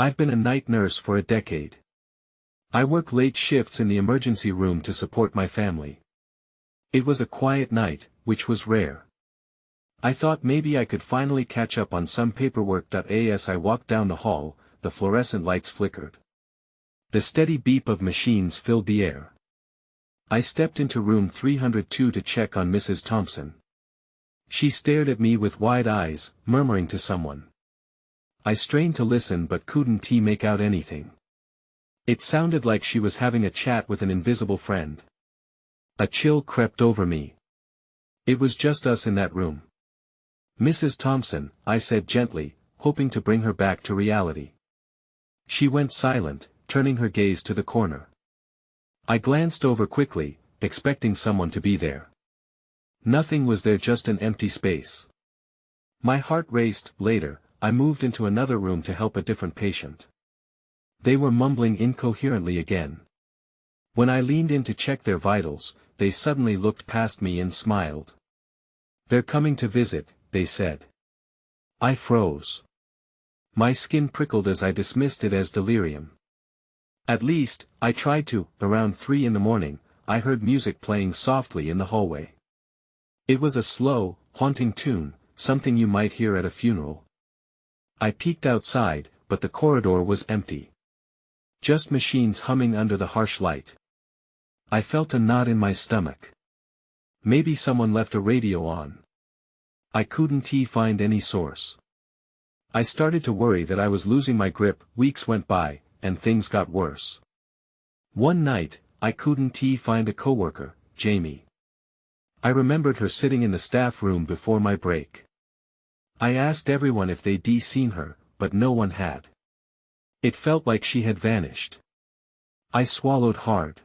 I've been a night nurse for a decade. I work late shifts in the emergency room to support my family. It was a quiet night, which was rare. I thought maybe I could finally catch up on some paperwork. As I walked down the hall, the fluorescent lights flickered. The steady beep of machines filled the air. I stepped into room 302 to check on Mrs. Thompson. She stared at me with wide eyes, murmuring to someone. I strained to listen but couldn't make out anything. It sounded like she was having a chat with an invisible friend. A chill crept over me. It was just us in that room. "Mrs. Thompson," I said gently, hoping to bring her back to reality. She went silent, turning her gaze to the corner. I glanced over quickly, expecting someone to be there. Nothing was there, just an empty space. My heart raced. Later, I moved into another room to help a different patient. They were mumbling incoherently again. When I leaned in to check their vitals, they suddenly looked past me and smiled. "They're coming to visit," they said. I froze. My skin prickled as I dismissed it as delirium. At least, I tried to. Around 3 in the morning, I heard music playing softly in the hallway. It was a slow, haunting tune, something you might hear at a funeral. I peeked outside, but the corridor was empty. Just machines humming under the harsh light. I felt a knot in my stomach. Maybe someone left a radio on. I couldn't find any source. I started to worry that I was losing my grip. Weeks went by, and things got worse. One night, I couldn't find a coworker, Jamie. I remembered her sitting in the staff room before my break. I asked everyone if they'd seen her, but no one had. It felt like she had vanished. I swallowed hard.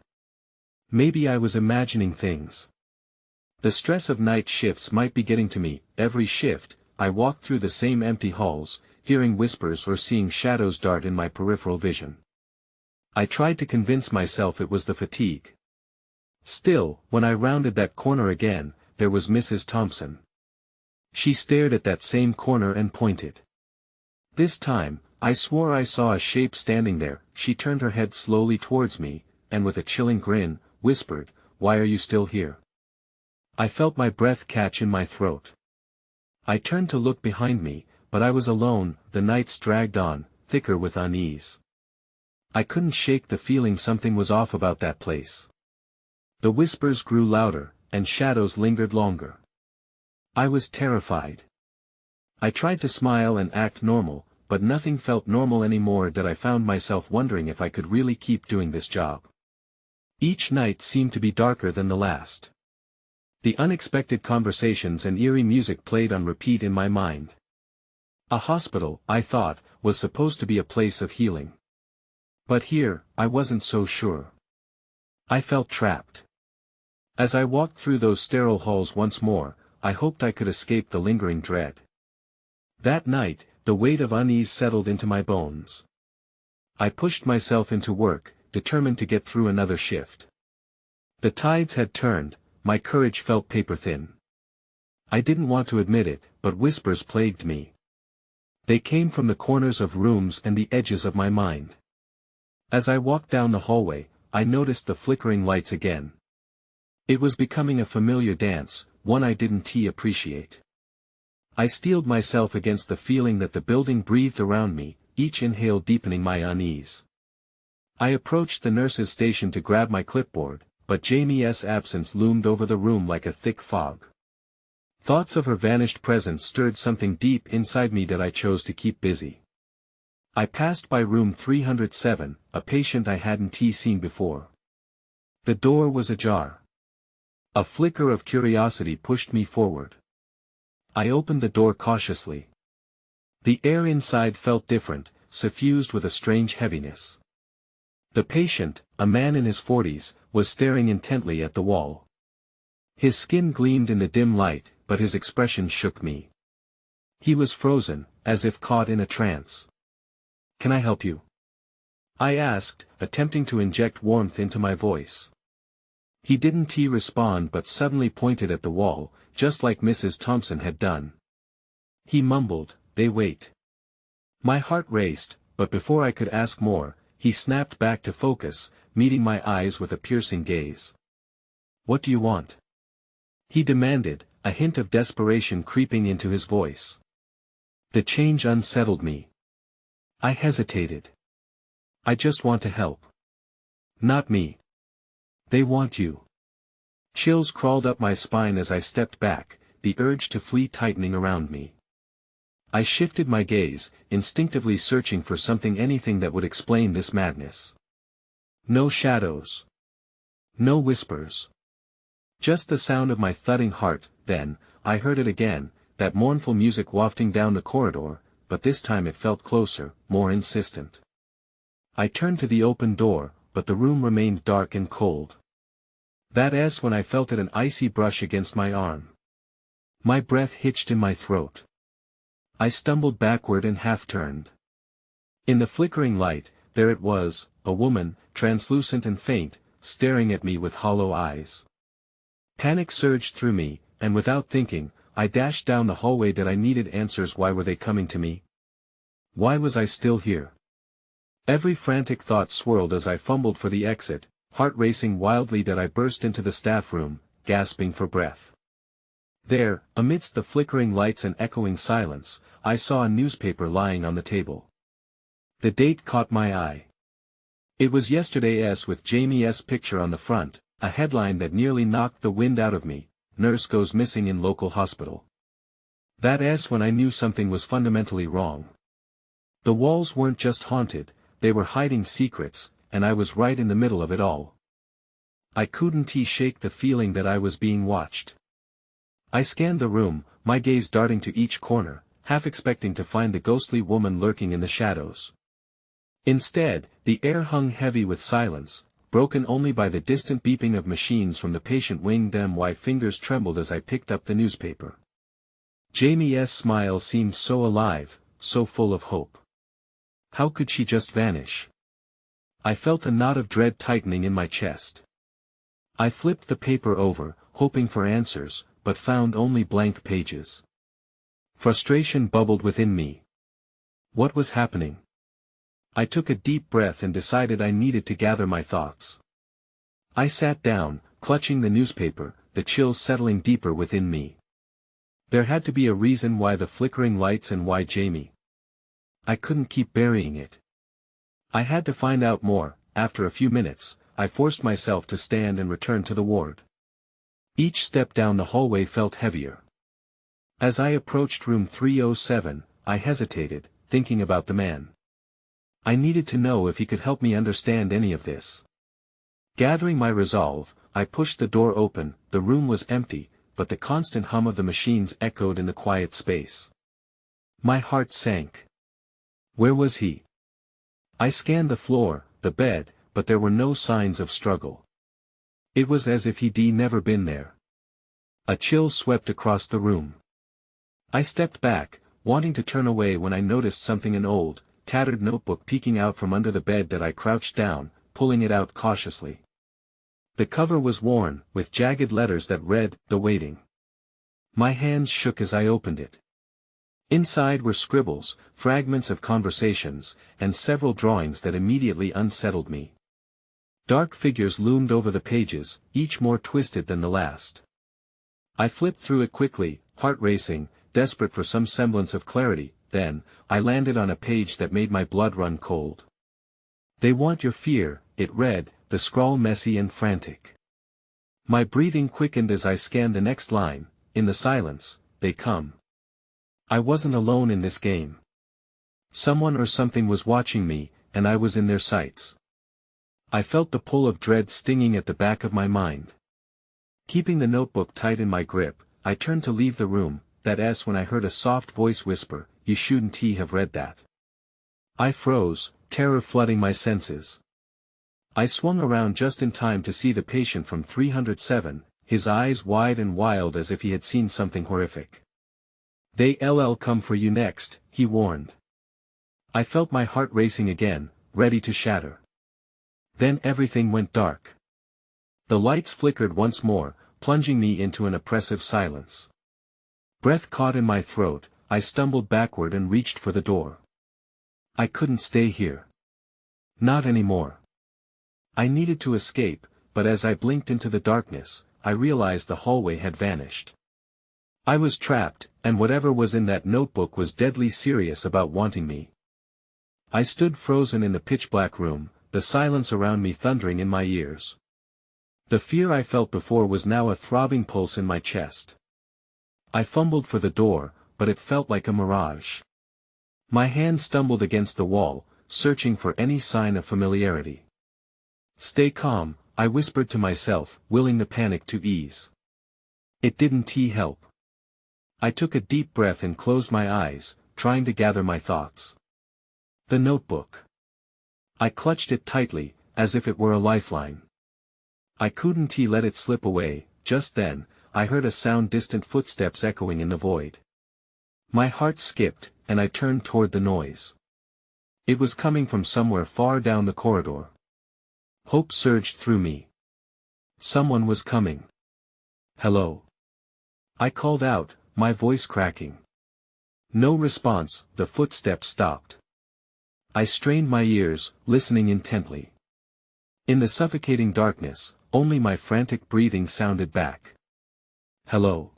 Maybe I was imagining things. The stress of night shifts might be getting to me. Every shift, I walked through the same empty halls, hearing whispers or seeing shadows dart in my peripheral vision. I tried to convince myself it was the fatigue. Still, when I rounded that corner again, there was Mrs. Thompson. She stared at that same corner and pointed. This time, I swore I saw a shape standing there. She turned her head slowly towards me, and with a chilling grin, whispered, "Why are you still here?" I felt my breath catch in my throat. I turned to look behind me, but I was alone. The nights dragged on, thicker with unease. I couldn't shake the feeling something was off about that place. The whispers grew louder, and shadows lingered longer. I was terrified. I tried to smile and act normal, but nothing felt normal anymore. I found myself wondering if I could really keep doing this job. Each night seemed to be darker than the last. The unexpected conversations and eerie music played on repeat in my mind. A hospital, I thought, was supposed to be a place of healing. But here, I wasn't so sure. I felt trapped. As I walked through those sterile halls once more, I hoped I could escape the lingering dread. That night, the weight of unease settled into my bones. I pushed myself into work, determined to get through another shift. The tides had turned, my courage felt paper-thin. I didn't want to admit it, but whispers plagued me. They came from the corners of rooms and the edges of my mind. As I walked down the hallway, I noticed the flickering lights again. It was becoming a familiar dance, one I didn't appreciate. I steeled myself against the feeling that the building breathed around me, each inhale deepening my unease. I approached the nurse's station to grab my clipboard, but Jamie's absence loomed over the room like a thick fog. Thoughts of her vanished presence stirred something deep inside me that I chose to keep busy. I passed by room 307, a patient I hadn't seen before. The door was ajar. A flicker of curiosity pushed me forward. I opened the door cautiously. The air inside felt different, suffused with a strange heaviness. The patient, a man in his 40s, was staring intently at the wall. His skin gleamed in the dim light, but his expression shook me. He was frozen, as if caught in a trance. "Can I help you?" I asked, attempting to inject warmth into my voice. He didn't respond but suddenly pointed at the wall, just like Mrs. Thompson had done. He mumbled, "They wait." My heart raced, but before I could ask more, he snapped back to focus, meeting my eyes with a piercing gaze. "What do you want?" he demanded, a hint of desperation creeping into his voice. The change unsettled me. I hesitated. "I just want to help." "Not me. They want you." Chills crawled up my spine as I stepped back, the urge to flee tightening around me. I shifted my gaze, instinctively searching for anything that would explain this madness. No shadows. No whispers. Just the sound of my thudding heart. Then, I heard it again, that mournful music wafting down the corridor, but this time it felt closer, more insistent. I turned to the open door, but the room remained dark and cold. That's when I felt an icy brush against my arm. My breath hitched in my throat. I stumbled backward and half-turned. In the flickering light, there it was, a woman, translucent and faint, staring at me with hollow eyes. Panic surged through me, and without thinking, I dashed down the hallway. That I needed answers. Why were they coming to me? Why was I still here? Every frantic thought swirled as I fumbled for the exit, heart racing wildly. That I burst into the staff room, gasping for breath. There, amidst the flickering lights and echoing silence, I saw a newspaper lying on the table. The date caught my eye. It was yesterday's, with Jamie's picture on the front, a headline that nearly knocked the wind out of me: "Nurse goes missing in local hospital." That's when I knew something was fundamentally wrong. The walls weren't just haunted, they were hiding secrets, and I was right in the middle of it all. I couldn't shake the feeling that I was being watched. I scanned the room, my gaze darting to each corner, half expecting to find the ghostly woman lurking in the shadows. Instead, the air hung heavy with silence, broken only by the distant beeping of machines from the patient wing. My fingers trembled as I picked up the newspaper. Jamie's smile seemed so alive, so full of hope. How could she just vanish? I felt a knot of dread tightening in my chest. I flipped the paper over, hoping for answers, but found only blank pages. Frustration bubbled within me. What was happening? I took a deep breath and decided I needed to gather my thoughts. I sat down, clutching the newspaper, the chills settling deeper within me. There had to be a reason. Why the flickering lights, and why Jamie? I couldn't keep burying it. I had to find out more. After a few minutes, I forced myself to stand and return to the ward. Each step down the hallway felt heavier. As I approached room 307, I hesitated, thinking about the man. I needed to know if he could help me understand any of this. Gathering my resolve, I pushed the door open. The room was empty, but the constant hum of the machines echoed in the quiet space. My heart sank. Where was he? I scanned the floor, the bed, but there were no signs of struggle. It was as if he'd never been there. A chill swept across the room. I stepped back, wanting to turn away when I noticed something: an old, tattered notebook peeking out from under the bed. That I crouched down, pulling it out cautiously. The cover was worn, with jagged letters that read, "The Waiting." My hands shook as I opened it. Inside were scribbles, fragments of conversations, and several drawings that immediately unsettled me. Dark figures loomed over the pages, each more twisted than the last. I flipped through it quickly, heart racing, desperate for some semblance of clarity. Then, I landed on a page that made my blood run cold. "They want your fear," it read, the scrawl messy and frantic. My breathing quickened as I scanned the next line: "In the silence, they come." I wasn't alone in this game. Someone or something was watching me, and I was in their sights. I felt the pull of dread stinging at the back of my mind. Keeping the notebook tight in my grip, I turned to leave the room. That's when I heard a soft voice whisper, "You shouldn't have read that." I froze, terror flooding my senses. I swung around just in time to see the patient from 307, his eyes wide and wild as if he had seen something horrific. "They'll come for you next," he warned. I felt my heart racing again, ready to shatter. Then everything went dark. The lights flickered once more, plunging me into an oppressive silence. Breath caught in my throat, I stumbled backward and reached for the door. I couldn't stay here. Not anymore. I needed to escape, but as I blinked into the darkness, I realized the hallway had vanished. I was trapped, and whatever was in that notebook was deadly serious about wanting me. I stood frozen in the pitch-black room, the silence around me thundering in my ears. The fear I felt before was now a throbbing pulse in my chest. I fumbled for the door, but it felt like a mirage. My hand stumbled against the wall, searching for any sign of familiarity. "Stay calm," I whispered to myself, willing the panic to ease. It didn't help. I took a deep breath and closed my eyes, trying to gather my thoughts. The notebook. I clutched it tightly, as if it were a lifeline. I couldn't let it slip away. Just then, I heard a sound, distant footsteps echoing in the void. My heart skipped, and I turned toward the noise. It was coming from somewhere far down the corridor. Hope surged through me. Someone was coming. "Hello?" I called out, my voice cracking. No response. The footsteps stopped. I strained my ears, listening intently. In the suffocating darkness, only my frantic breathing sounded back. "Hello?"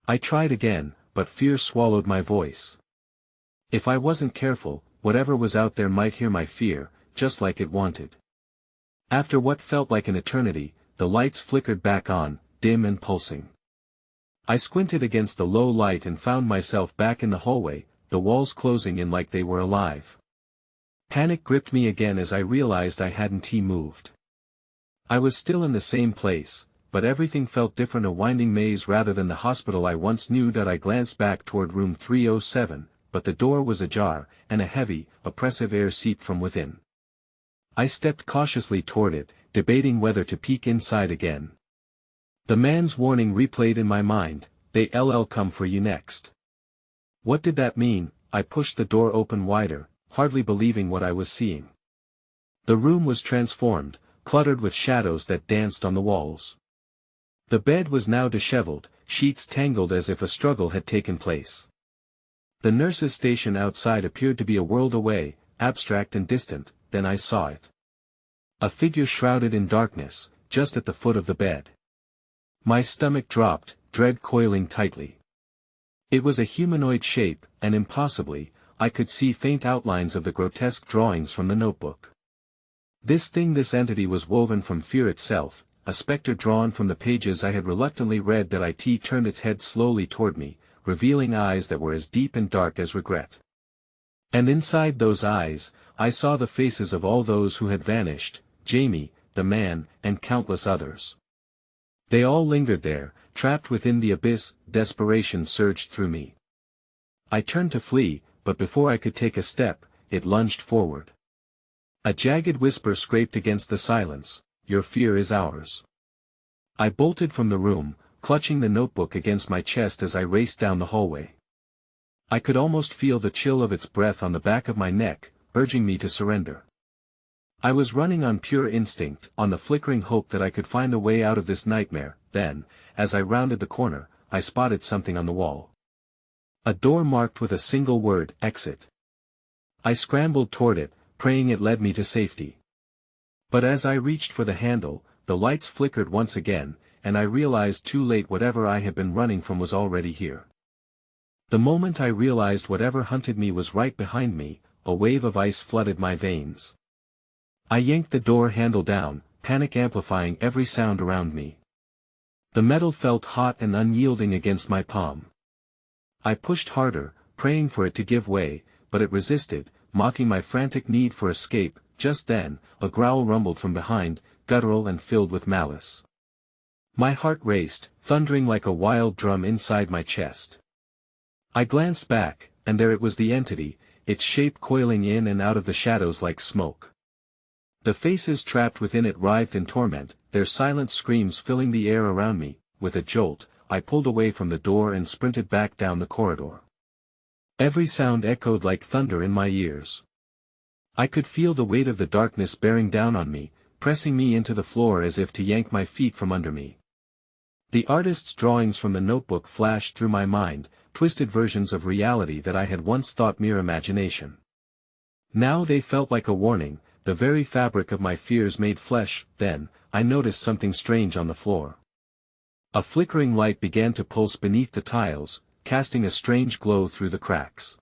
I tried again, but fear swallowed my voice. If I wasn't careful, whatever was out there might hear my fear, just like it wanted. After what felt like an eternity, the lights flickered back on, dim and pulsing. I squinted against the low light and found myself back in the hallway, the walls closing in like they were alive. Panic gripped me again as I realized I hadn't moved. I was still in the same place, but everything felt different, a winding maze rather than the hospital I once knew. I glanced back toward room 307, but the door was ajar, and a heavy, oppressive air seeped from within. I stepped cautiously toward it, debating whether to peek inside again. The man's warning replayed in my mind, "They'll come for you next." What did that mean? I pushed the door open wider, hardly believing what I was seeing. The room was transformed, cluttered with shadows that danced on the walls. The bed was now disheveled, sheets tangled as if a struggle had taken place. The nurse's station outside appeared to be a world away, abstract and distant. Then I saw it. A figure shrouded in darkness, just at the foot of the bed. My stomach dropped, dread coiling tightly. It was a humanoid shape, and impossibly, I could see faint outlines of the grotesque drawings from the notebook. This entity was woven from fear itself, a specter drawn from the pages I had reluctantly read. It turned its head slowly toward me, revealing eyes that were as deep and dark as regret. And inside those eyes, I saw the faces of all those who had vanished, Jamie, the man, and countless others. They all lingered there, trapped within the abyss. Desperation surged through me. I turned to flee, but before I could take a step, it lunged forward. A jagged whisper scraped against the silence, "Your fear is ours." I bolted from the room, clutching the notebook against my chest as I raced down the hallway. I could almost feel the chill of its breath on the back of my neck, urging me to surrender. I was running on pure instinct, on the flickering hope that I could find a way out of this nightmare. Then, as I rounded the corner, I spotted something on the wall. A door marked with a single word, "Exit." I scrambled toward it, praying it led me to safety. But as I reached for the handle, the lights flickered once again, and I realized too late whatever I had been running from was already here. The moment I realized whatever hunted me was right behind me, a wave of ice flooded my veins. I yanked the door handle down, panic amplifying every sound around me. The metal felt hot and unyielding against my palm. I pushed harder, praying for it to give way, but it resisted, mocking my frantic need for escape. Just then, a growl rumbled from behind, guttural and filled with malice. My heart raced, thundering like a wild drum inside my chest. I glanced back, and there it was, the entity, its shape coiling in and out of the shadows like smoke. The faces trapped within it writhed in torment, their silent screams filling the air around me. With a jolt, I pulled away from the door and sprinted back down the corridor. Every sound echoed like thunder in my ears. I could feel the weight of the darkness bearing down on me, pressing me into the floor as if to yank my feet from under me. The artist's drawings from the notebook flashed through my mind, twisted versions of reality that I had once thought mere imagination. Now they felt like a warning, the very fabric of my fears made flesh. Then, I noticed something strange on the floor. A flickering light began to pulse beneath the tiles, casting a strange glow through the cracks.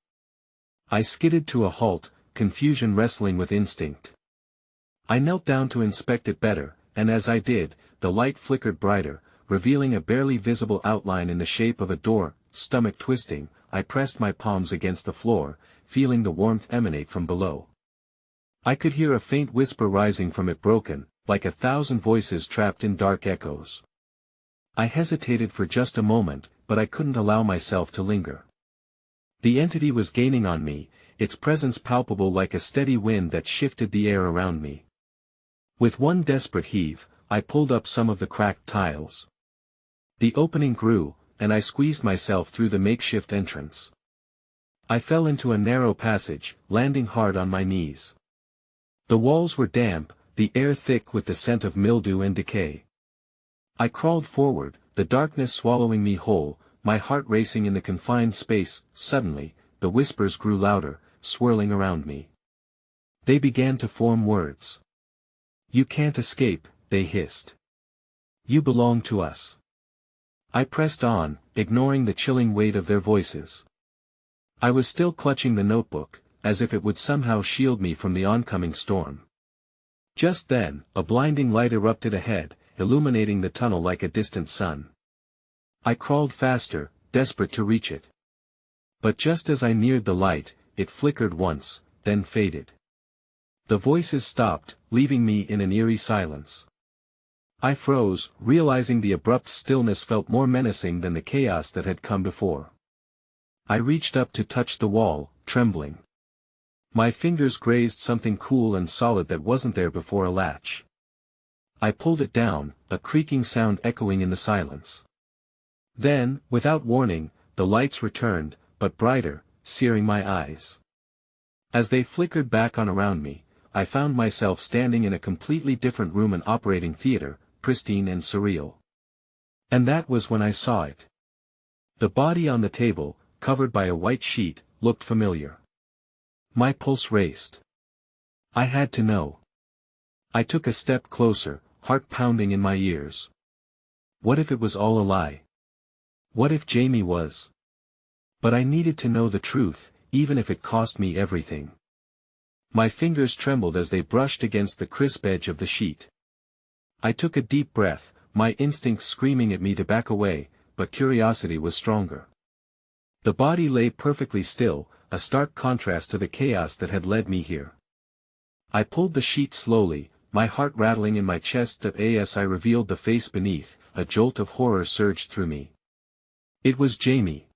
I skidded to a halt, confusion wrestling with instinct. I knelt down to inspect it better, and as I did, the light flickered brighter, revealing a barely visible outline in the shape of a door. Stomach twisting, I pressed my palms against the floor, feeling the warmth emanate from below. I could hear a faint whisper rising from it, broken, like 1,000 voices trapped in dark echoes. I hesitated for just a moment, but I couldn't allow myself to linger. The entity was gaining on me, its presence palpable like a steady wind that shifted the air around me. With one desperate heave, I pulled up some of the cracked tiles. The opening grew, and I squeezed myself through the makeshift entrance. I fell into a narrow passage, landing hard on my knees. The walls were damp, the air thick with the scent of mildew and decay. I crawled forward, the darkness swallowing me whole, my heart racing in the confined space. Suddenly, the whispers grew louder, swirling around me. They began to form words. "You can't escape," they hissed. "You belong to us." I pressed on, ignoring the chilling weight of their voices. I was still clutching the notebook, as if it would somehow shield me from the oncoming storm. Just then, a blinding light erupted ahead, illuminating the tunnel like a distant sun. I crawled faster, desperate to reach it. But just as I neared the light, it flickered once, then faded. The voices stopped, leaving me in an eerie silence. I froze, realizing the abrupt stillness felt more menacing than the chaos that had come before. I reached up to touch the wall, trembling. My fingers grazed something cool and solid that wasn't there before, a latch. I pulled it down, a creaking sound echoing in the silence. Then, without warning, the lights returned, but brighter, searing my eyes. As they flickered back on around me, I found myself standing in a completely different room, an operating theater, pristine and surreal. And that was when I saw it. The body on the table, covered by a white sheet, looked familiar. My pulse raced. I had to know. I took a step closer, heart pounding in my ears. What if it was all a lie? What if Jamie was? But I needed to know the truth, even if it cost me everything. My fingers trembled as they brushed against the crisp edge of the sheet. I took a deep breath, my instincts screaming at me to back away, but curiosity was stronger. The body lay perfectly still, a stark contrast to the chaos that had led me here. I pulled the sheet slowly, my heart rattling in my chest. As I revealed the face beneath, a jolt of horror surged through me. It was Jamie.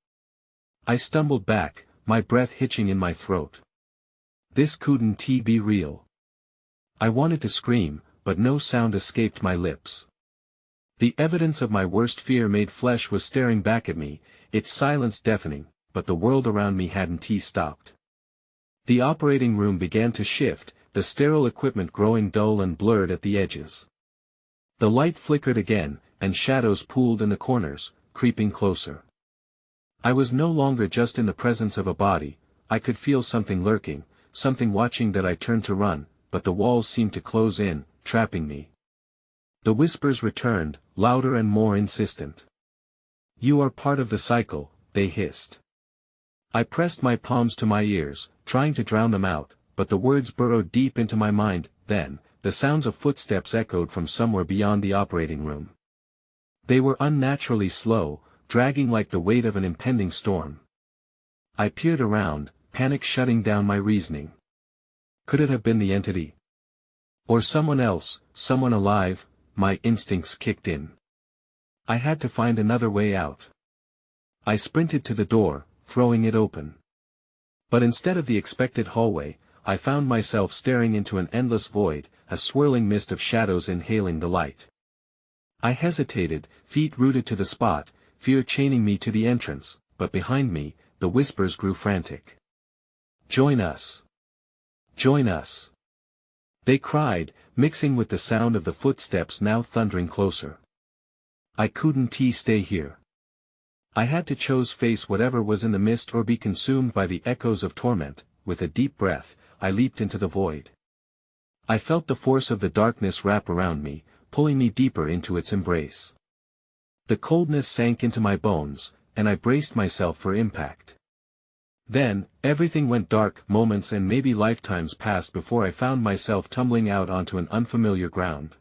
I stumbled back, my breath hitching in my throat. This couldn't be real. I wanted to scream, but no sound escaped my lips. The evidence of my worst fear made flesh was staring back at me, its silence deafening, but the world around me hadn't stopped. The operating room began to shift, the sterile equipment growing dull and blurred at the edges. The light flickered again, and shadows pooled in the corners, creeping closer. I was no longer just in the presence of a body, I could feel something lurking, something watching. That I turned to run, but the walls seemed to close in, trapping me. The whispers returned, louder and more insistent. "You are part of the cycle," they hissed. I pressed my palms to my ears, trying to drown them out, but the words burrowed deep into my mind. Then, the sounds of footsteps echoed from somewhere beyond the operating room. They were unnaturally slow, dragging like the weight of an impending storm. I peered around, panic shutting down my reasoning. Could it have been the entity? Or someone else, someone alive? My instincts kicked in. I had to find another way out. I sprinted to the door, throwing it open. But instead of the expected hallway, I found myself staring into an endless void, a swirling mist of shadows inhaling the light. I hesitated, feet rooted to the spot, fear chaining me to the entrance, but behind me, the whispers grew frantic. "Join us! Join us!" They cried, mixing with the sound of the footsteps now thundering closer. I couldn't stay here. I had to choose face whatever was in the mist or be consumed by the echoes of torment. With a deep breath, I leaped into the void. I felt the force of the darkness wrap around me, pulling me deeper into its embrace. The coldness sank into my bones, and I braced myself for impact. Then, everything went dark. Moments and maybe lifetimes passed before I found myself tumbling out onto an unfamiliar ground.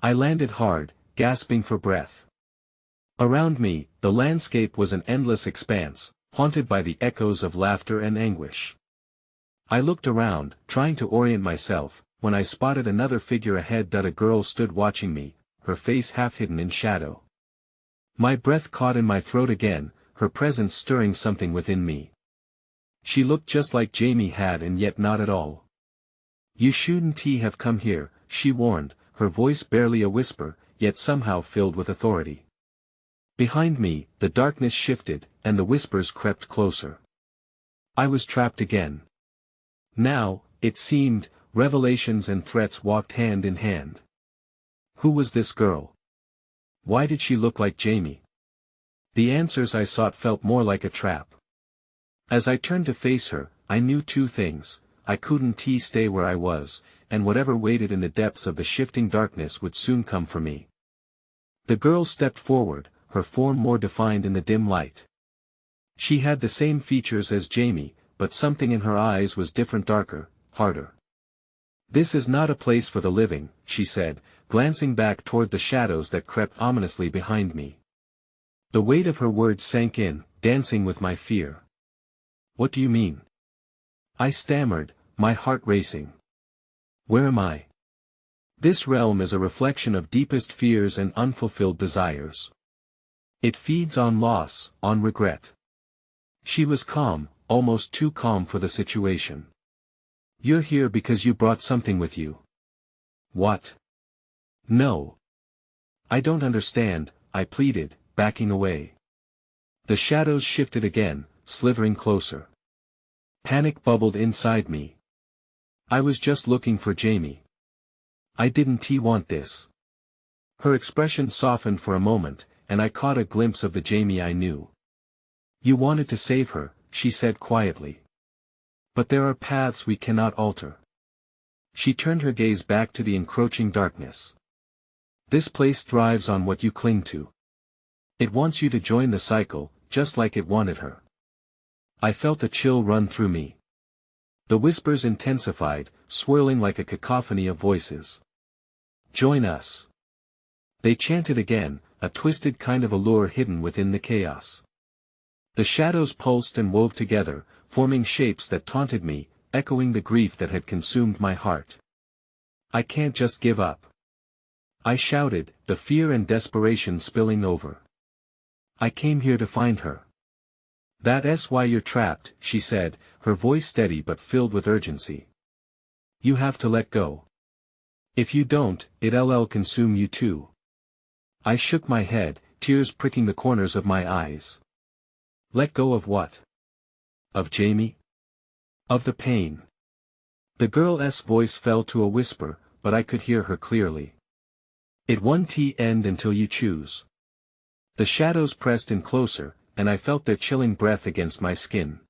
I landed hard, gasping for breath. Around me, the landscape was an endless expanse, haunted by the echoes of laughter and anguish. I looked around, trying to orient myself, when I spotted another figure ahead. A girl stood watching me, her face half hidden in shadow. My breath caught in my throat again, her presence stirring something within me. She looked just like Jamie had, and yet not at all. "You shouldn't have come here," she warned, her voice barely a whisper, yet somehow filled with authority. Behind me, the darkness shifted, and the whispers crept closer. I was trapped again. Now, it seemed, revelations and threats walked hand in hand. Who was this girl? Why did she look like Jamie? The answers I sought felt more like a trap. As I turned to face her, I knew two things: I couldn't stay where I was, and whatever waited in the depths of the shifting darkness would soon come for me. The girl stepped forward, her form more defined in the dim light. She had the same features as Jamie, but something in her eyes was different, darker, harder. "This is not a place for the living," she said, glancing back toward the shadows that crept ominously behind me. The weight of her words sank in, dancing with my fear. "What do you mean?" I stammered, my heart racing. "Where am I?" "This realm is a reflection of deepest fears and unfulfilled desires. It feeds on loss, on regret." She was calm, almost too calm for the situation. "You're here because you brought something with you." "What?" "No. I don't understand," I pleaded, backing away. The shadows shifted again, slithering closer. Panic bubbled inside me. I was just looking for Jamie. I didn't want this. Her expression softened for a moment, and I caught a glimpse of the Jamie I knew. "You wanted to save her," she said quietly. "But there are paths we cannot alter." She turned her gaze back to the encroaching darkness. "This place thrives on what you cling to. It wants you to join the cycle, just like it wanted her." I felt a chill run through me. The whispers intensified, swirling like a cacophony of voices. "Join us." They chanted again, a twisted kind of allure hidden within the chaos. The shadows pulsed and wove together, forming shapes that taunted me, echoing the grief that had consumed my heart. "I can't just give up," I shouted, the fear and desperation spilling over. "I came here to find her." "That's why you're trapped," she said, her voice steady but filled with urgency. "You have to let go. If you don't, it'll consume you too." I shook my head, tears pricking the corners of my eyes. "Let go of what?" "Of Jamie? Of the pain." The girl's voice fell to a whisper, but I could hear her clearly. "It won't end until you choose." The shadows pressed in closer, and I felt their chilling breath against my skin.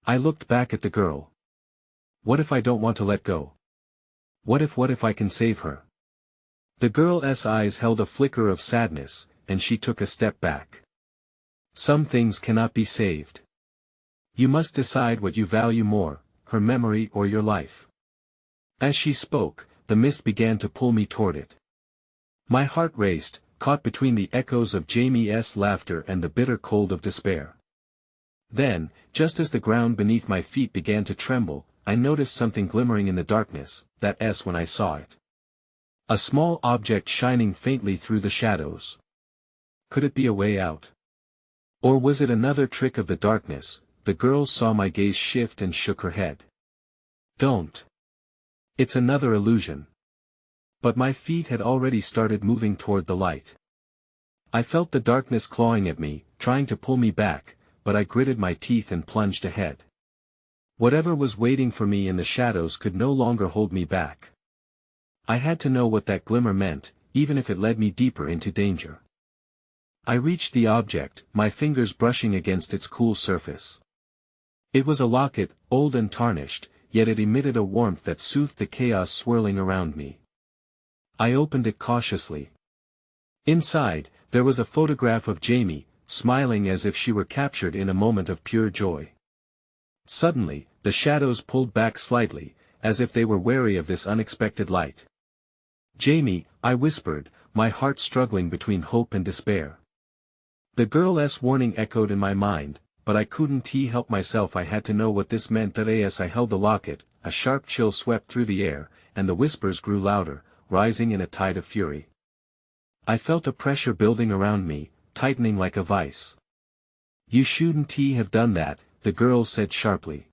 I looked back at the girl. "What if I don't want to let go? What if I can save her?" The girl's eyes held a flicker of sadness, and she took a step back. "Some things cannot be saved. You must decide what you value more, her memory or your life." As she spoke, the mist began to pull me toward it. My heart raced, caught between the echoes of Jamie's laughter and the bitter cold of despair. Then, just as the ground beneath my feet began to tremble, I noticed something glimmering in the darkness, that's when I saw it. A small object shining faintly through the shadows. Could it be a way out? Or was it another trick of the darkness? The girl saw my gaze shift and shook her head. "Don't. It's another illusion." But my feet had already started moving toward the light. I felt the darkness clawing at me, trying to pull me back, but I gritted my teeth and plunged ahead. Whatever was waiting for me in the shadows could no longer hold me back. I had to know what that glimmer meant, even if it led me deeper into danger. I reached the object, my fingers brushing against its cool surface. It was a locket, old and tarnished, yet it emitted a warmth that soothed the chaos swirling around me. I opened it cautiously. Inside, there was a photograph of Jamie, smiling as if she were captured in a moment of pure joy. Suddenly, the shadows pulled back slightly, as if they were wary of this unexpected light. "Jamie," I whispered, my heart struggling between hope and despair. The girl's warning echoed in my mind, but I couldn't help myself. I had to know what this meant. As I held the locket, a sharp chill swept through the air, and the whispers grew louder, rising in a tide of fury. I felt a pressure building around me, tightening like a vice. "You shouldn't have done that," the girl said sharply.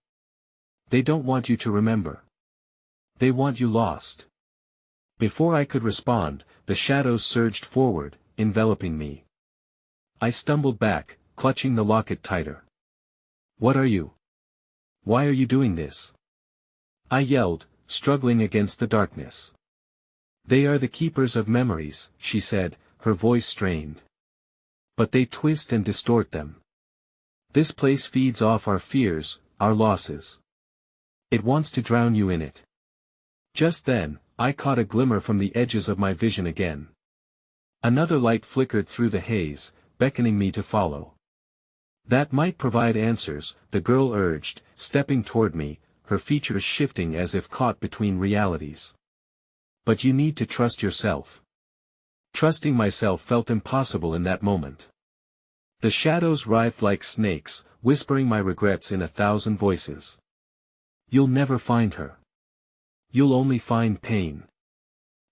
"They don't want you to remember. They want you lost." Before I could respond, the shadows surged forward, enveloping me. I stumbled back, clutching the locket tighter. "What are you? Why are you doing this?" I yelled, struggling against the darkness. "They are the keepers of memories," she said, her voice strained. "But they twist and distort them. This place feeds off our fears, our losses. It wants to drown you in it." Just then, I caught a glimmer from the edges of my vision again. Another light flickered through the haze, beckoning me to follow. "That might provide answers," the girl urged, stepping toward me, her features shifting as if caught between realities. "But you need to trust yourself." Trusting myself felt impossible in that moment. The shadows writhed like snakes, whispering my regrets in 1,000 voices. "You'll never find her. You'll only find pain."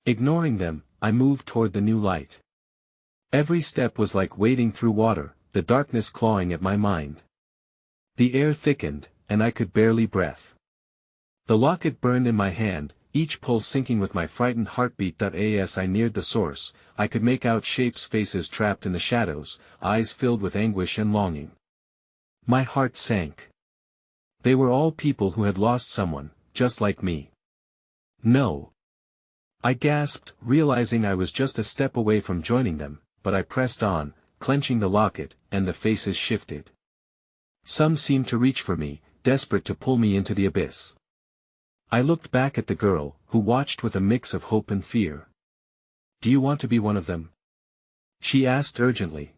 Ignoring them, I moved toward the new light. Every step was like wading through water, the darkness clawing at my mind. The air thickened, and I could barely breathe. The locket burned in my hand, each pulse sinking with my frightened heartbeat. As I neared the source, I could make out shapes, faces trapped in the shadows, eyes filled with anguish and longing. My heart sank. They were all people who had lost someone, just like me. "No." I gasped, realizing I was just a step away from joining them, but I pressed on, clenching the locket, and the faces shifted. Some seemed to reach for me, desperate to pull me into the abyss. I looked back at the girl, who watched with a mix of hope and fear. "Do you want to be one of them?" she asked urgently.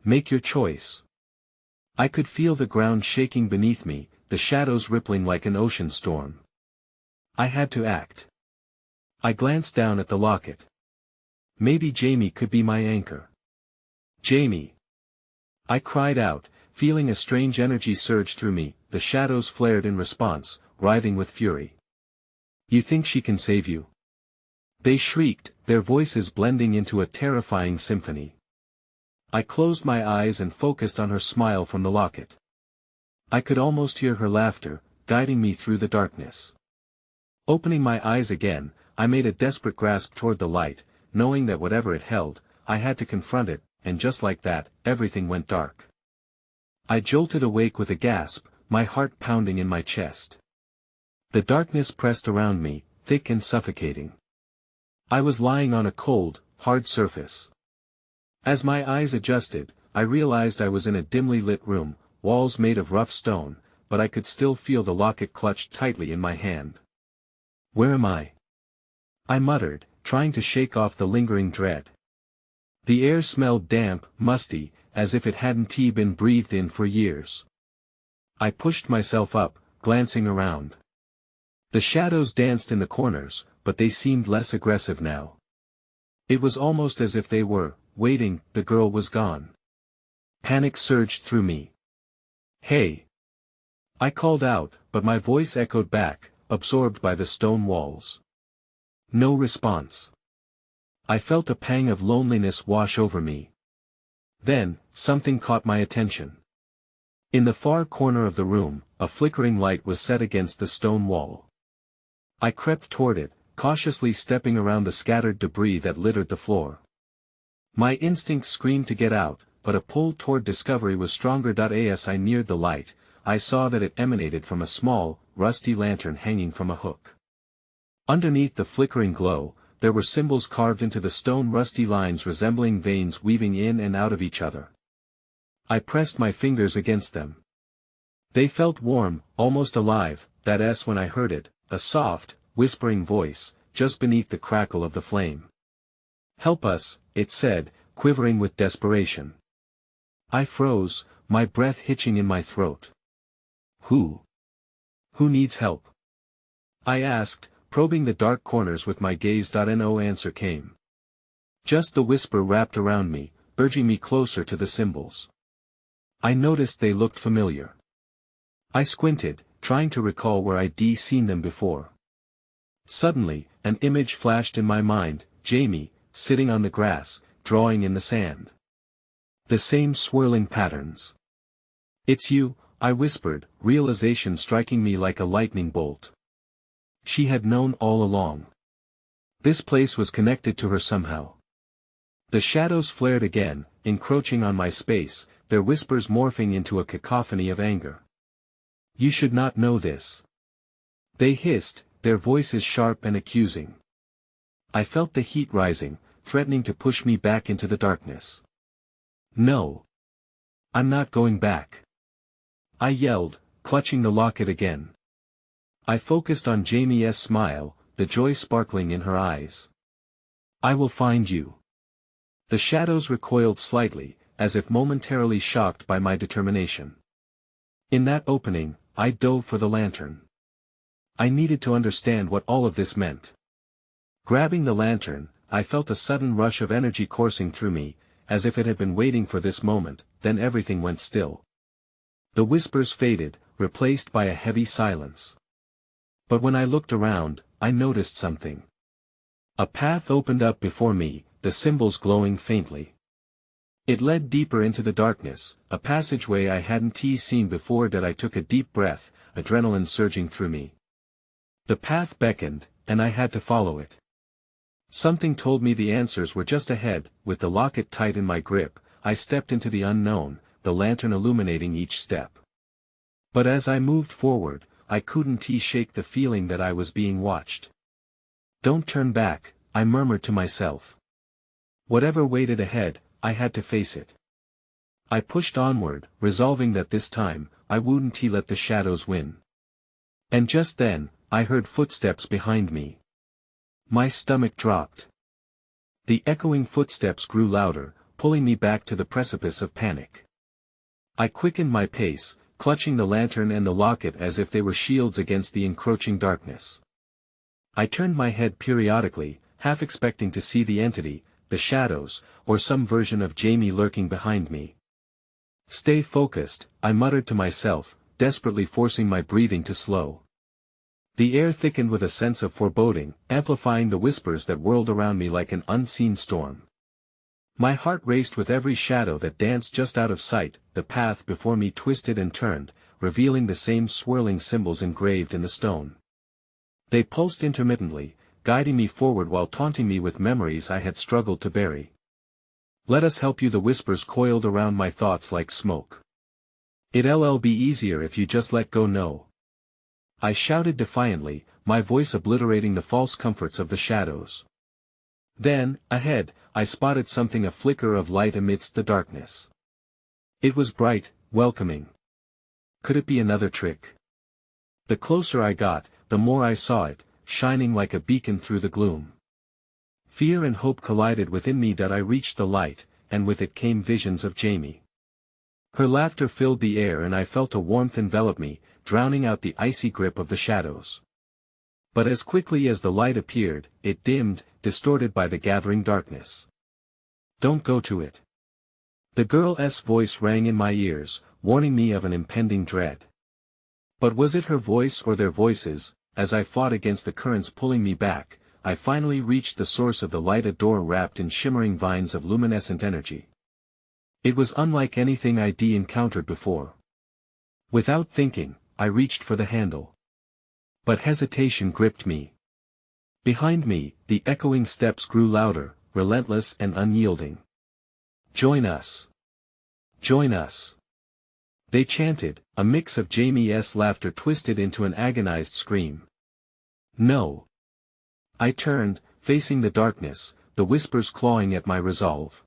"Make your choice." I could feel the ground shaking beneath me, the shadows rippling like an ocean storm. I had to act. I glanced down at the locket. Maybe Jamie could be my anchor. "Jamie!" I cried out, feeling a strange energy surge through me. The shadows flared in response, writhing with fury. "You think she can save you?" they shrieked, their voices blending into a terrifying symphony. I closed my eyes and focused on her smile from the locket. I could almost hear her laughter, guiding me through the darkness. Opening my eyes again, I made a desperate grasp toward the light, knowing that whatever it held, I had to confront it, and just like that, everything went dark. I jolted awake with a gasp, my heart pounding in my chest. The darkness pressed around me, thick and suffocating. I was lying on a cold, hard surface. As my eyes adjusted, I realized I was in a dimly lit room, walls made of rough stone, but I could still feel the locket clutched tightly in my hand. "Where am I?" I muttered, trying to shake off the lingering dread. The air smelled damp, musty, as if it hadn't been breathed in for years. I pushed myself up, glancing around. The shadows danced in the corners, but they seemed less aggressive now. It was almost as if they were waiting. The girl was gone. Panic surged through me. "Hey!" I called out, but my voice echoed back, absorbed by the stone walls. No response. I felt a pang of loneliness wash over me. Then, something caught my attention. In the far corner of the room, a flickering light was set against the stone wall. I crept toward it, cautiously stepping around the scattered debris that littered the floor. My instincts screamed to get out, but a pull toward discovery was stronger. As I neared the light, I saw that it emanated from a small, rusty lantern hanging from a hook. Underneath the flickering glow, there were symbols carved into the stone, rusty lines resembling veins weaving in and out of each other. I pressed my fingers against them. They felt warm, almost alive, that S when I heard it, a soft, whispering voice, just beneath the crackle of the flame. "Help us," it said, quivering with desperation. I froze, my breath hitching in my throat. Who? Who needs help?" I asked, probing the dark corners with my gaze. No answer came. Just the whisper wrapped around me, urging me closer to the symbols. I noticed they looked familiar. I squinted, trying to recall where I'd seen them before. Suddenly, an image flashed in my mind, Jamie, sitting on the grass, drawing in the sand. The same swirling patterns. "It's you," I whispered, realization striking me like a lightning bolt. She had known all along. This place was connected to her somehow. The shadows flared again, encroaching on my space, their whispers morphing into a cacophony of anger. "You should not know this," they hissed, their voices sharp and accusing. I felt the heat rising, threatening to push me back into the darkness. "No. I'm not going back," I yelled, clutching the locket again. I focused on Jamie's smile, the joy sparkling in her eyes. "I will find you." The shadows recoiled slightly, as if momentarily shocked by my determination. In that opening, I dove for the lantern. I needed to understand what all of this meant. Grabbing the lantern, I felt a sudden rush of energy coursing through me, as if it had been waiting for this moment. Then everything went still. The whispers faded, replaced by a heavy silence. But when I looked around, I noticed something. A path opened up before me, the symbols glowing faintly. It led deeper into the darkness, a passageway I hadn't seen before. I took a deep breath, adrenaline surging through me. The path beckoned, and I had to follow it. Something told me the answers were just ahead. With the locket tight in my grip, I stepped into the unknown, the lantern illuminating each step. But as I moved forward, I couldn't shake the feeling that I was being watched. "Don't turn back," I murmured to myself. Whatever waited ahead, I had to face it. I pushed onward, resolving that this time, I wouldn't let the shadows win. And just then, I heard footsteps behind me. My stomach dropped. The echoing footsteps grew louder, pulling me back to the precipice of panic. I quickened my pace, clutching the lantern and the locket as if they were shields against the encroaching darkness. I turned my head periodically, half expecting to see the entity, the shadows, or some version of Jamie lurking behind me. "Stay focused," I muttered to myself, desperately forcing my breathing to slow. The air thickened with a sense of foreboding, amplifying the whispers that whirled around me like an unseen storm. My heart raced with every shadow that danced just out of sight. The path before me twisted and turned, revealing the same swirling symbols engraved in the stone. They pulsed intermittently, guiding me forward while taunting me with memories I had struggled to bury. "Let us help you," the whispers coiled around my thoughts like smoke. "It'll be easier if you just let go." "No," I shouted defiantly, my voice obliterating the false comforts of the shadows. Then, ahead, I spotted something, a flicker of light amidst the darkness. It was bright, welcoming. Could it be another trick? The closer I got, the more I saw it, shining like a beacon through the gloom. Fear and hope collided within me. I reached the light, and with it came visions of Jamie. Her laughter filled the air and I felt a warmth envelop me, drowning out the icy grip of the shadows. But as quickly as the light appeared, it dimmed, distorted by the gathering darkness. "Don't go to it." The girl's voice rang in my ears, warning me of an impending dread. But was it her voice or their voices? As I fought against the currents pulling me back, I finally reached the source of the light, a door wrapped in shimmering vines of luminescent energy. It was unlike anything I'd encountered before. Without thinking, I reached for the handle. But hesitation gripped me. Behind me, the echoing steps grew louder, relentless and unyielding. "Join us! Join us!" they chanted, a mix of Jamie's laughter twisted into an agonized scream. "No!" I turned, facing the darkness, the whispers clawing at my resolve.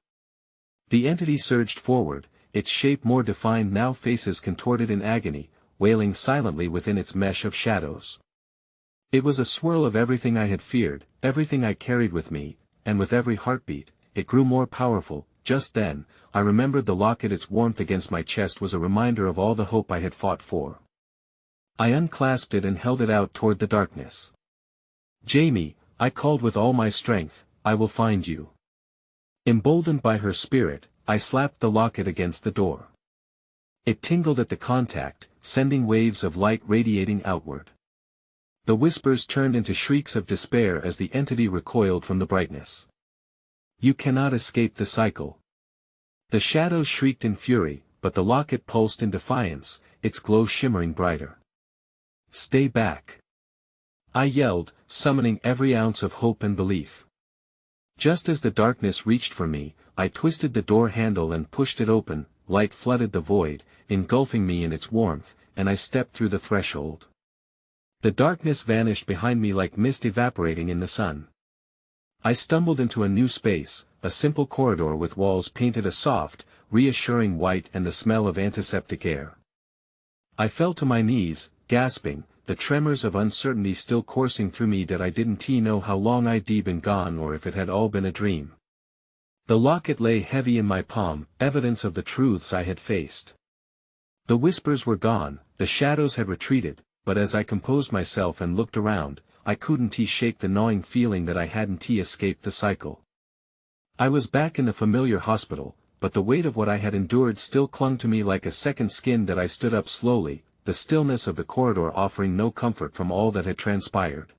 The entity surged forward, its shape more defined now, faces contorted in agony, wailing silently within its mesh of shadows. It was a swirl of everything I had feared, everything I carried with me, and with every heartbeat, it grew more powerful. Just then, I remembered the locket. Its warmth against my chest was a reminder of all the hope I had fought for. I unclasped it and held it out toward the darkness. "Jamie," I called with all my strength, "I will find you." Emboldened by her spirit, I slapped the locket against the door. It tingled at the contact, sending waves of light radiating outward. The whispers turned into shrieks of despair as the entity recoiled from the brightness. "You cannot escape the cycle." The shadows shrieked in fury, but the locket pulsed in defiance, its glow shimmering brighter. "Stay back!" I yelled, summoning every ounce of hope and belief. Just as the darkness reached for me, I twisted the door handle and pushed it open. Light flooded the void, engulfing me in its warmth, and I stepped through the threshold. The darkness vanished behind me like mist evaporating in the sun. I stumbled into a new space, a simple corridor with walls painted a soft, reassuring white and the smell of antiseptic air. I fell to my knees, gasping, the tremors of uncertainty still coursing through me. That I didn't know how long I'd been gone or if it had all been a dream. The locket lay heavy in my palm, evidence of the truths I had faced. The whispers were gone, the shadows had retreated, but as I composed myself and looked around, I couldn't shake the gnawing feeling that I hadn't escaped the cycle. I was back in the familiar hospital, but the weight of what I had endured still clung to me like a second skin. That I stood up slowly, the stillness of the corridor offering no comfort from all that had transpired.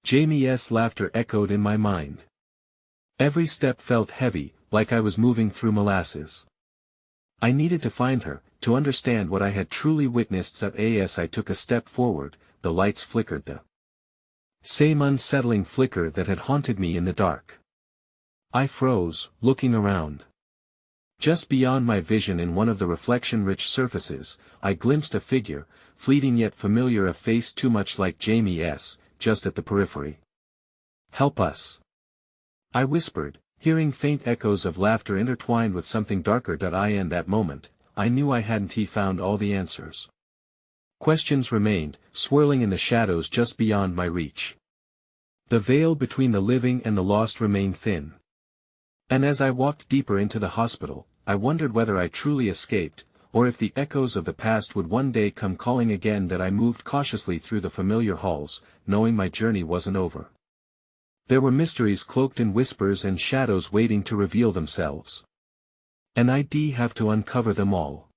Jamie's laughter echoed in my mind. Every step felt heavy, like I was moving through molasses. I needed to find her, to understand what I had truly witnessed. As I took a step forward, the lights flickered, the same unsettling flicker that had haunted me in the dark. I froze, looking around. Just beyond my vision, in one of the reflection-rich surfaces, I glimpsed a figure, fleeting yet familiar, a face too much like Jamie's, just at the periphery. "Help us!" I whispered, hearing faint echoes of laughter intertwined with something darker. In that moment, I knew I hadn't found all the answers. Questions remained, swirling in the shadows just beyond my reach. The veil between the living and the lost remained thin. And as I walked deeper into the hospital, I wondered whether I truly escaped, or if the echoes of the past would one day come calling again. I moved cautiously through the familiar halls, knowing my journey wasn't over. There were mysteries cloaked in whispers and shadows waiting to reveal themselves. And I'd have to uncover them all.